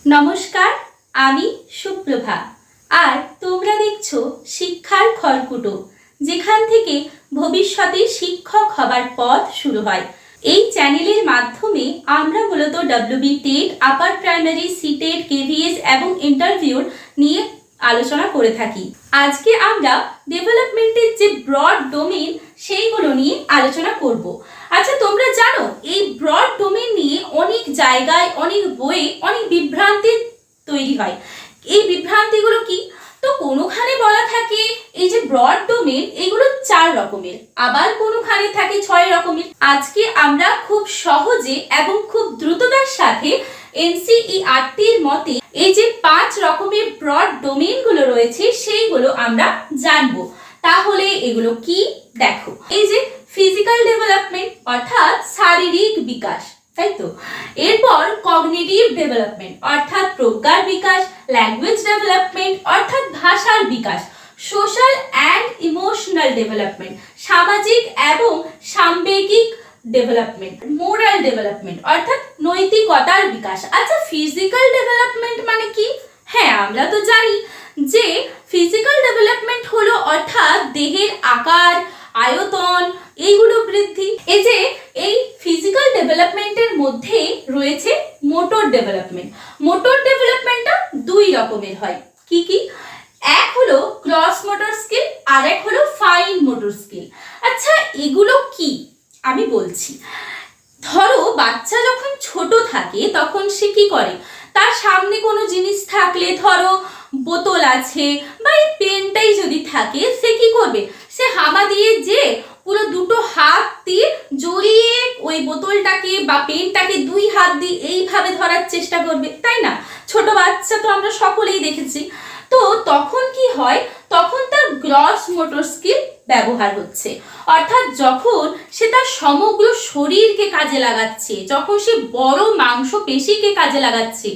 নমস্কার, আমি সুপ্রভা। আর তোমরা দেখছো শিক্ষার খড়কুটো, যেখান থেকে ভবিষ্যতে শিক্ষক হবার পথ শুরু হয়। এই চ্যানেলের মাধ্যমে আমরা মূলত WB TET, upper primary, CTET, KVS এবং ইন্টারভিউর নিয়ে আলোচনা করে থাকি। আজকে আমরা ডেভেলপমেন্টের যে ব্রড ডোমেন সেইগুলো নিয়ে আলোচনা করব। আচ্ছা, তোমরা জানো এই ব্রড ডোমেন নিয়ে অনেক জায়গায়, অনেক বইয়ে অনেক বিভ্রান্তি তৈরি হয়। এই বিভ্রান্তিগুলো কি? তো কোনোখানে বলা থাকে এই যে ব্রড ডোমেন এগুলো 4 রকমের, আবার কোনোখানে থাকে 6 রকমের। আজকে আমরা খুব সহজে এবং খুব দ্রুততার সাথে এনসিইআরটির মতে এই যে 5 রকমের ব্রড ডোমেন গুলো রয়েছে সেইগুলো আমরা জানবো। তাহলে এগুলো কি? দেখো, এই যে ফিজিক্যাল ডেভেলপমেন্ট অর্থাৎ শারীরিক বিকাশ, তাই তো। এরপর কগনিটিভ ডেভেলপমেন্ট অর্থাৎ প্রজ্ঞার বিকাশ, ল্যাঙ্গুয়েজ ডেভেলপমেন্ট অর্থাৎ ভাষার বিকাশ, সোশ্যাল অ্যান্ড ইমোশনাল ডেভেলপমেন্ট সামাজিক এবং সাংবেগিক ডেভেলপমেন্ট, মোরাল ডেভেলপমেন্ট অর্থাৎ নৈতিকতার বিকাশ। আচ্ছা, ফিজিক্যাল ডেভেলপমেন্ট মানে কি? হ্যাঁ, আমরা তো জানি যে ফিজিক্যাল ডেভেলপমেন্ট হলো অর্থাৎ দেহের আকার, আয়তন এইগুলো বৃদ্ধি। এই যে এই ফিজিক্যাল ডেভেলপমেন্টের মধ্যে রয়েছে মোটর ডেভেলপমেন্ট। মোটর ডেভেলপমেন্টটা 2 রকমের হয়। কি কি? এক হলো গ্রস মোটর স্কিল আর এক হলো ফাইন মোটর স্কিল। আচ্ছা, এগুলো কি আমি বলছি। ধরো বাচ্চা যখন ছোট থাকে তখন সে কি করে, তার সামনে কোনো জিনিস থাকলে, ধরো বোতল আছে বা এই পেনটাই যদি থাকে, সে কি করবে? সে হামা দিয়ে যে পুরো দুটো হাত দিয়ে জড়িয়ে ওই বোতলটাকে বা পেনটাকে 2 হাত দিয়ে এইভাবে ধরার চেষ্টা করবে, তাই না? ছোট বাচ্চা তো আমরা সকলেই দেখেছি। তো তখন কি হয়? তখন তার গ্রস মোটর স্কিল ব্যবহার হচ্ছে, অর্থাৎ যখন সে তার সমগ্র শরীরকে কাজে লাগাচ্ছে, যখন সে বড় মাংসপেশিকে কাজে লাগাচ্ছে,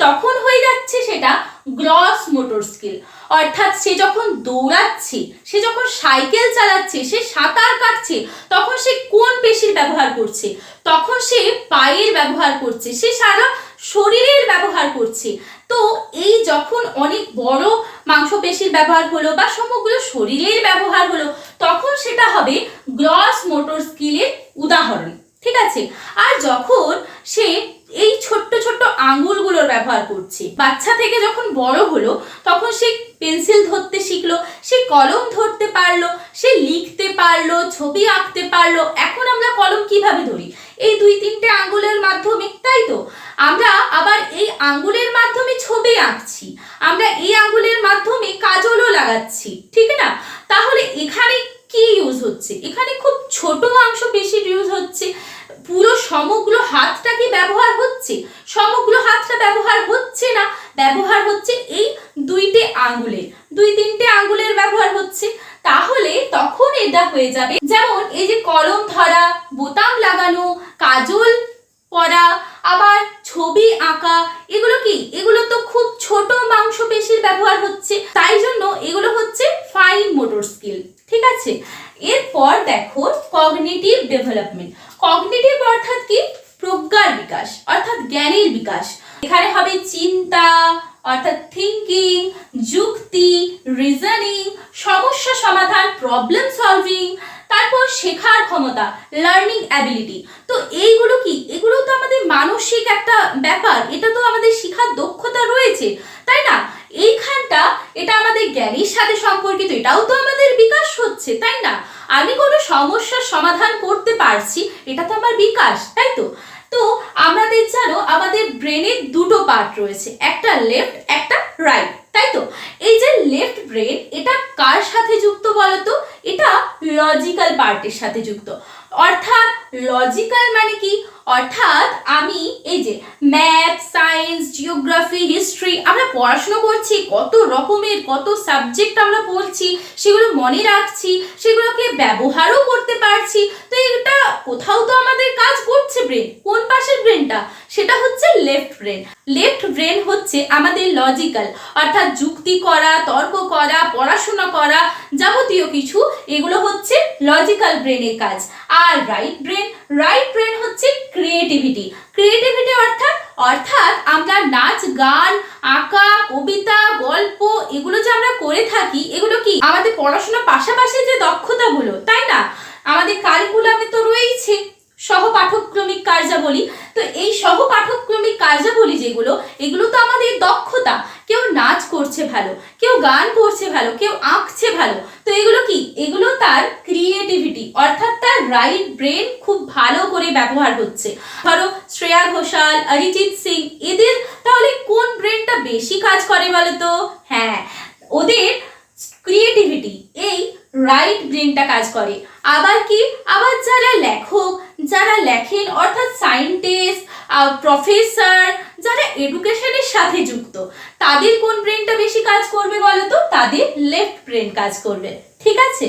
তখন হয়ে যাচ্ছে সেটা গ্রস মোটর স্কিল। অর্থাৎ সে যখন দৌড়াচ্ছে, সে যখন সাইকেল চালাচ্ছে, সে সাঁতার কাটছে, তখন সে কোন পেশির ব্যবহার করছে? তখন সে পায়ের ব্যবহার করছে, সে সারা শরীরের ব্যবহার করছে। তো এই যখন অনেক বড় মাংসপেশির ব্যবহার হলো বা সমগ্র শরীরের ব্যবহার হলো, তখন সেটা হবে গ্রস মোটর স্কিলের উদাহরণ, ঠিক আছে। আর যখন সে এই ছোট্ট ছোট্ট আঙ্গুলগুলোর ব্যবহার করছে, বাচ্চা থেকে যখন বড় হলো তখন সে পেন্সিল ধরতে শিখলো, সে কলম ধরতে পারলো, সে লিখতে পারলো, ছবি আঁকতে পারলো। এখন আমরা কলম কিভাবে ধরি? এই 2-3টে আঙ্গুলের মাধ্যমে, তাই তো। আমরা আবার এই আঙ্গুলের মাধ্যমে ছবি আঁকছি, আমরা এই আঙ্গুলের মাধ্যমে কাজলও লাগাচ্ছি, ঠিক না? তাহলে এখানে কি ইউজ হচ্ছে? এখানে খুব ছোট মাংসপেশির ইউজ হচ্ছে। পুরো সমগ্র হাতটা কি ব্যবহার হচ্ছে? সমগ্র হাতটা ব্যবহার হচ্ছে না, ব্যবহার হচ্ছে এই 2টে আঙ্গুলের, 2-3টে আঙ্গুলের ব্যবহার হচ্ছে। তাহলে তখন এটা হয়ে যাবে যেমন এই যে কলম ধরা, বোতাম লাগানো, কাজল পরা, আবার ছবি আঁকা, এগুলো কি? এগুলো তো খুব ছোট মাংসপেশির ব্যবহার হচ্ছে, তাই জন্য এগুলো হচ্ছে ফাইন মোটর স্কিল, ঠিক আছে। এরপর দেখো কগনিটিভ ডেভেলপমেন্ট। কগনিটিভ অর্থাৎ কি? প্রজ্ঞার বিকাশ অর্থাৎ জ্ঞানের বিকাশ। এখানে হবে চিন্তা অর্থাৎ থিঙ্কিং, যুক্তি, রিজনিং, সমস্যা সমাধান, প্রবলেম সলভিং, তারপর শেখার ক্ষমতা, লার্নিং অ্যাবিলিটি। তো এইগুলো কি? এগুলো তো আমাদের মানসিক একটা ব্যাপার, এটা তো আমাদের শেখার দক্ষতা রয়েছে, তাই না? এইখানটা এটা আমাদের জ্ঞানের সাথে সম্পর্কিত, এটাও তো আমাদের বিকাশ হচ্ছে, তাই না? আমি কোনো সমস্যার সমাধান করতে পারছি, এটা তো আমার বিকাশ, তাই তো। তো আমাদের জানো আমাদের ব্রেনের 2টো পার্ট রয়েছে, একটা লেফট একটা রাইট, তাই তো। এই যে লেফট ব্রেন, এটা কার সাথে যুক্ত বলতো? এটা লজিক্যাল পার্টের সাথে যুক্ত। অর্থাৎ লজিক্যাল মানে কি? অর্থাৎ আমি এই যে ম্যাথ, সায়েন্স, জিওগ্রাফি, হিস্ট্রি আমরা পড়াশোনা করছি, কত রকমের কত সাবজেক্ট আমরা পড়ছি, সেগুলো মনে রাখছি, সেগুলোকে ব্যবহারও করতে পারছি। তো এটা কোথাও তো আমাদের কাজ করছে ব্রেন। কোন পাশের ব্রেনটা? সেটা হচ্ছে লেফট ব্রেন। লেফট ব্রেন হচ্ছে আমাদের লজিক্যাল, অর্থাৎ যুক্তি করা, তর্ক করা, পড়াশোনা করা, যাবতীয় কিছু, এগুলো হচ্ছে লজিক্যাল ব্রেনের কাজ। আর রাইট ব্রেন হচ্ছে ক্রিয়েটিভিটি। ক্রিয়েটিভিটি অর্থাৎ অর্থাৎ আমরা নাচ, গান, আঁকা, কবিতা, গল্প এগুলো যে আমরা করে থাকি, এগুলো কি আমাদের পড়াশোনার পাশাপাশি যে দক্ষতাগুলো, তাই না? আমাদের কারিকুলামে তো রয়েছে সহপাঠক্রমিক কার্যাবলী। তো এই সহপাঠক্রমিক কার্যাবলী যেগুলো, এগুলো তো আমাদের দক্ষতা। কেউ নাচ করছে ভালো, কেউ গান করছে ভালো, কেউ আঁকছে ভালো, তো এগুলো কি? এগুলো তার ক্রিয়েটিভিটি, অর্থাৎ তার রাইট ব্রেন খুব ভালো করে ব্যবহার হচ্ছে। ধরো শ্রেয়া ঘোষাল, অরিজিৎ সিং, এদের তাহলে কোন ব্রেনটা বেশি কাজ করে বলো তো? হ্যাঁ, ওদের ক্রিয়েটিভিটি, এই রাইট ব্রেনটা কাজ করে। আবার কি, আবার যারা লেখক, যারা লেখেন অর্থাৎ সায়েন্টিস্ট, প্রফেসর, যারা এডুকেশনের সাথে যুক্ত, তাদের কোন ব্রেনটা বেশি কাজ করবে বলো তো? তাদের লেফট ব্রেন কাজ করবে। ঠিক আছে?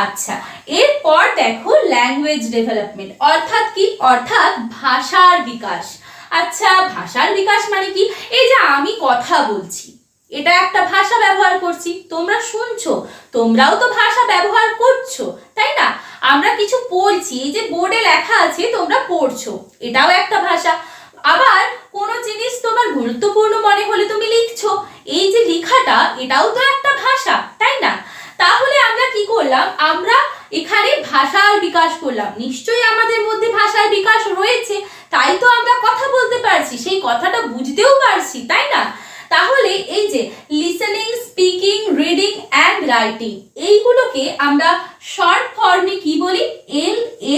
আচ্ছা, এরপর দেখো ল্যাঙ্গুয়েজ ডেভেলপমেন্ট, অর্থাৎ কি? অর্থাৎ ভাষার বিকাশ। আচ্ছা, ভাষার বিকাশ মানে কি? এই যে আমি কথা বলছি, এটা একটা ভাষা ব্যবহার করছি, তোমরা শুনছো, তোমরাও তো ভাষা ব্যবহার করছো, তাই না? আমরা কিছু পড়ছি, এই যে বোর্ডে লেখা আছে তোমরা পড়ছো, এটাও একটা ভাষা। আবার কোনো জিনিস তোমার গুরুত্বপূর্ণ মনে হলে তুমি লিখছো, এই যে লেখাটা, এটাও তো একটা ভাষা, তাই না? তাহলে আমরা কি করলাম? আমরা এখানে ভাষার বিকাশ করলাম। নিশ্চয়ই আমাদের মধ্যে ভাষার বিকাশ রয়েছে, তাই তো আমরা কথা বলতে পারছি, সেই কথাটা বুঝতেও পারছি, তাই না? তাহলে এই যে listening, speaking, reading and writing, এইগুলোকে আমরা শর্ট ফর্মে কি বলি?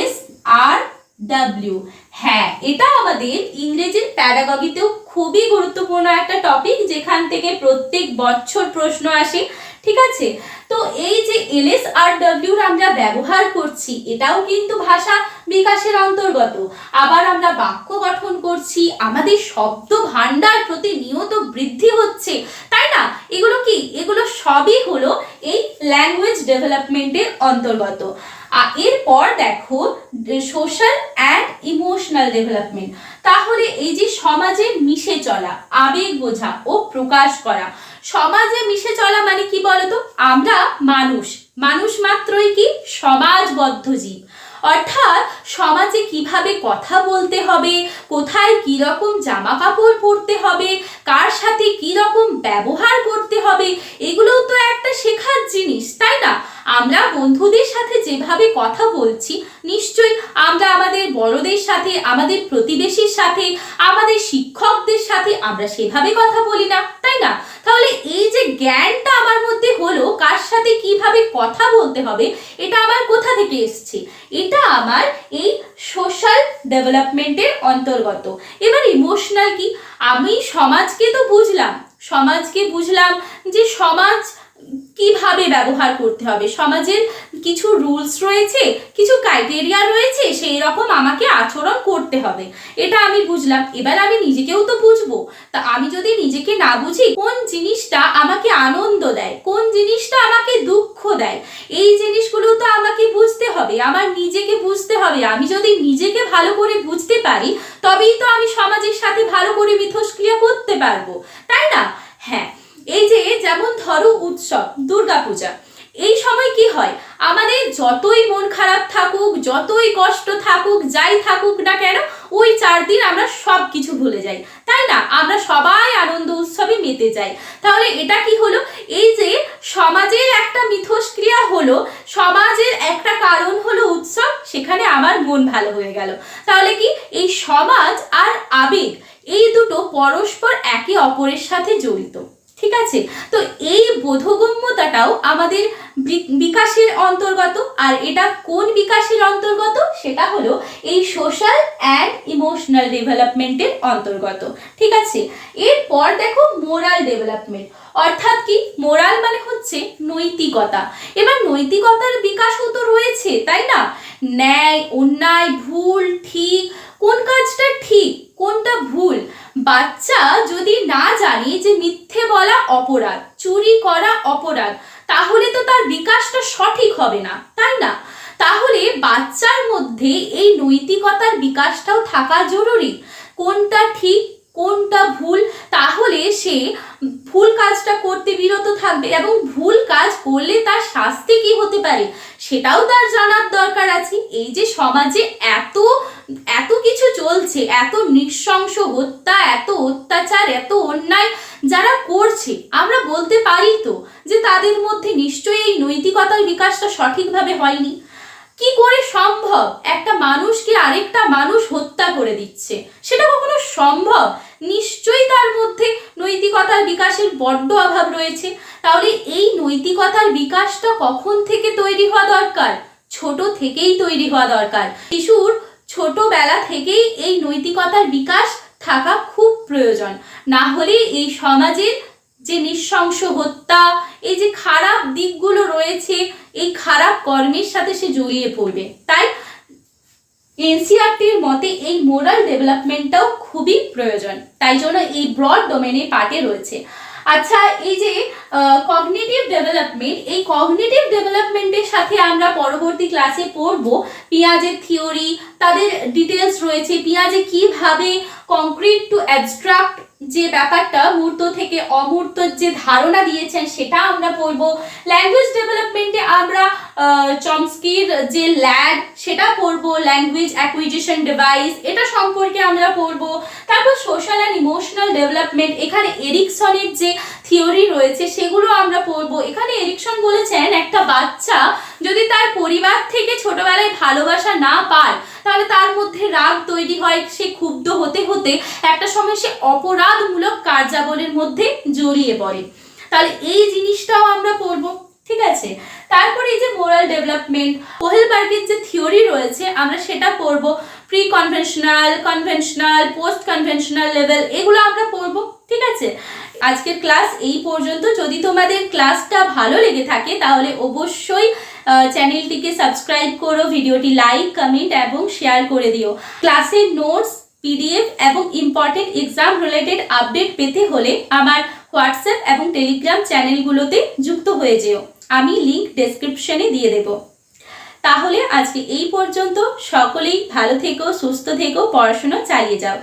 LSRW। হ্যাঁ, এটা আমাদের ইংরেজির প্যাডাগগিতেও খুবই গুরুত্বপূর্ণ একটা টপিক, যেখান থেকে প্রত্যেক বছর প্রশ্ন আসে। ঠিক আছে? তো এই যে LSRW আমরা ব্যবহার করছি, এটাও কিন্তু ভাষা বিকাশের অন্তর্গত। আবার আমরা বাক্য গঠন করছি, আমাদের শব্দ ভান্ডার প্রতিনিয়ত বৃদ্ধি হচ্ছে, তাই না? এগুলো কি? এগুলো সবই হলো এই ল্যাঙ্গুয়েজ ডেভেলপমেন্টের অন্তর্গত। এরপর দেখো সোশ্যাল অ্যান্ড ইমোশনাল ডেভেলপমেন্ট। তাহলে এই যে সমাজে মিশে চলা, আবেগ বোঝা ও প্রকাশ করা। সমাজে মিশে চলা মানে কি বলতো? আমরা মানুষ, মানুষ মাত্রই কি সমাজবদ্ধ জীব। অর্থাৎ সমাজে কিভাবে কথা বলতে হবে, কোথায় কি রকম জামা কাপড় পরতে হবে, কার সাথে কি রকম ব্যবহার করতে হবে, এগুলোও তো একটা শেখার জিনিস, তাই না? আমরা বন্ধুদের সাথে যেভাবে কথা বলছি, নিশ্চয়ই আমরা আমাদের বড়দের সাথে, আমাদের প্রতিবেশীর সাথে, আমাদের শিক্ষকদের সাথে আমরা সেভাবে কথা বলি না, তাই না? তাহলে এই যে জ্ঞানটা আমার মধ্যে হলো, কার সাথে কিভাবে কথা বলতে হবে, এটা আমার কোথা থেকে এসছে? এটা আমার এই সোশ্যাল ডেভেলপমেন্টের অন্তর্গত। এবার ইমোশনাল কি? আমি সমাজকে তো বুঝলাম, সমাজকে বুঝলাম যে সমাজ কিভাবে ব্যবহার করতে হবে, সমাজের কিছু রুলস রয়েছে, কিছু ক্রাইটেরিয়া রয়েছে, সেই রকম আমাকে আচরণ করতে হবে, এটা আমি বুঝলাম। এবার আমি নিজেকেও তো বুঝবো। তা আমি যদি নিজেকে না বুঝি, কোন জিনিসটা আমাকে আনন্দ দেয়, কোন জিনিসটা আমাকে দুঃখ দেয়, এই জিনিসগুলো তো আমাকে বুঝতে হবে, আমার নিজেকে বুঝতে হবে। আমি যদি নিজেকে ভালো করে বুঝতে পারি, তবেই তো আমি সমাজের সাথে ভালো করে মিথস্ক্রিয়া করতে পারবো, তাই না? হ্যাঁ, এই যে যেমন ধরো উৎসব দুর্গাপূজা, এই সময় কি হয়? আমাদের যতই মন খারাপ থাকুক, যতই কষ্ট থাকুক, যাই থাকুক না কেন, ওই 4 দিন আমরা সব কিছু ভুলে যাই, তাই না? আমরা সবাই আনন্দ উৎসবে মেতে যাই। তাহলে এটা কি হলো? এই যে সমাজের একটা মিথস্ক্রিয়া হলো, সমাজের একটা কারণ হলো উৎসব, সেখানে আমার মন ভালো হয়ে গেল। তাহলে কি? এই সমাজ আর আবেগ, এই দুটো পরস্পর একে অপরের সাথে জড়িত। ঠিক আছে? তো এই বোধগম্যতাটাও আমাদের বিকাশের অন্তর্গত। আর এটা কোন বিকাশের অন্তর্গত? সেটা হলো এই সোশ্যাল অ্যান্ড ইমোশনাল ডেভেলপমেন্টের অন্তর্গত। ঠিক আছে? এরপর দেখো মোরাল ডেভেলপমেন্ট, অর্থাৎ কি? মোরাল মানে হচ্ছে নৈতিকতা। এবার নৈতিকতার বিকাশও তো রয়েছে, তাই না? ন্যায়, অন্যায়, ভুল, ঠিক, কোন কাজটা ঠিক, কোনটা ভুল। বাচ্চা যদি না জানে যে মিথ্যে বলা অপরাধ, চুরি করা অপরাধ, তাহলে তো তার বিকাশটা সঠিক হবে না, তাই না? তাহলে বাচ্চার মধ্যে এই নৈতিকতার বিকাশটাও থাকা জরুরি। কোনটা ঠিক, কোনটা ভুল, তাহলে সে ভুল কাজটা করতে বিরত থাকবে এবং ভুল কাজ করলে তার শাস্তি কি হতে পারে সেটাও তার জানার দরকার আছে। এই যে সমাজে এত এত কিছু চলছে, এত নৃশংস হত্যা, এত অত্যাচার, এত অন্যায় যারা করছে, আমরা বলতে পারি তো যে তাদের মধ্যে নিশ্চয়ই এই নৈতিকতার বিকাশটা সঠিকভাবে হয়নি। কি করে সম্ভব একটা মানুষকে আরেকটা মানুষ হত্যা করে দিচ্ছে? সেটা কখনো সম্ভব? নিশ্চয়ই তার মধ্যে নৈতিকতার বিকাশের বড্ড অভাব রয়েছে। তাহলে এই নৈতিকতার বিকাশটা কখন থেকে তৈরি হওয়া দরকার? ছোট থেকেই তৈরি হওয়া দরকার। শিশুর ছোটবেলা থেকেই এই নৈতিকতার বিকাশ থাকা খুব প্রয়োজন। না হলে এই সমাজের যে নৃশংস হত্যা, এই যে খারাপ দিকগুলো রয়েছে, এই খারাপ কর্মের সাথে সে জড়িয়ে পড়বে। তাই এনসিইআরটির মতে এই মোরাল ডেভেলপমেন্টটাও খুবই প্রয়োজন। তাই জন্য এই ব্রড ডোমেনে পার্টে রয়েছে। আচ্ছা, এই যে কগনিটিভ ডেভেলপমেন্ট, এই কগনিটিভ ডেভেলপমেন্টের সাথে আমরা পরবর্তী ক্লাসে পড়ব পিয়াজের থিওরি, তাদের ডিটেলস রয়েছে, পিয়াজে কিভাবে কংক্রিট টু অ্যাবস্ট্রাক্ট যে ব্যাপারটা মূর্ত থেকে অমূর্তর যে ধারণা দিয়েছেন সেটা আমরা পড়ব। ল্যাঙ্গুয়েজ ডেভেলপমেন্টে আমরা চমস্কির যে ল্যাড সেটা পড়ব, ল্যাঙ্গুয়েজ অ্যাকুইজিশন ডিভাইস এটা সম্পর্কে আমরা পড়ব। তারপর সোশ্যাল অ্যান্ড ইমোশনাল ডেভেলপমেন্ট, এখানে এরিকসনের যে থিওরি রয়েছে সেগুলো আমরা পড়ব। এখানে এরিকসন বলেছেন একটা বাচ্চা যদি তার পরিবার থেকে ছোটবেলায় ভালোবাসা না পায় তাহলে তার মধ্যে রাগ তৈরি হয়, সে ক্ষুব্ধ হতে হতে একটা সময় সে অপরাধমূলক কার্যাবলীর মধ্যে জড়িয়ে পড়ে। তাহলে এই জিনিসটাও আমরা পড়ব, ঠিক আছে। তারপরে এই যে মোরাল ডেভেলপমেন্ট, কোহেলবার্গের যে থিওরি রয়েছে আমরা সেটা পড়ব। Pre conventional, conventional, post conventional level এগুলো আমরা পড়ব, ঠিক আছে। আজকের ক্লাস এই পর্যন্ত। যদি তোমাদের ক্লাসটা ভালো লেগে থাকে তাহলে অবশ্যই চ্যানেলটিকে সাবস্ক্রাইব করো, ভিডিওটি লাইক, কমেন্ট এবং শেয়ার করে দিও। ক্লাসের নোটস, পিডিএফ এবং ইম্পর্টেন্ট এক্সাম রিলেটেড আপডেট পেতে হলে আমার হোয়াটসঅ্যাপ এবং টেলিগ্রাম চ্যানেলগুলোতে যুক্ত হয়ে যেও, আমি লিংক ডেসক্রিপশনে দিয়ে দেব। তাহলে আজকে এই পর্যন্ত। সকলেই ভালো থেকো, সুস্থ থেকো, পড়াশোনা চালিয়ে যাও।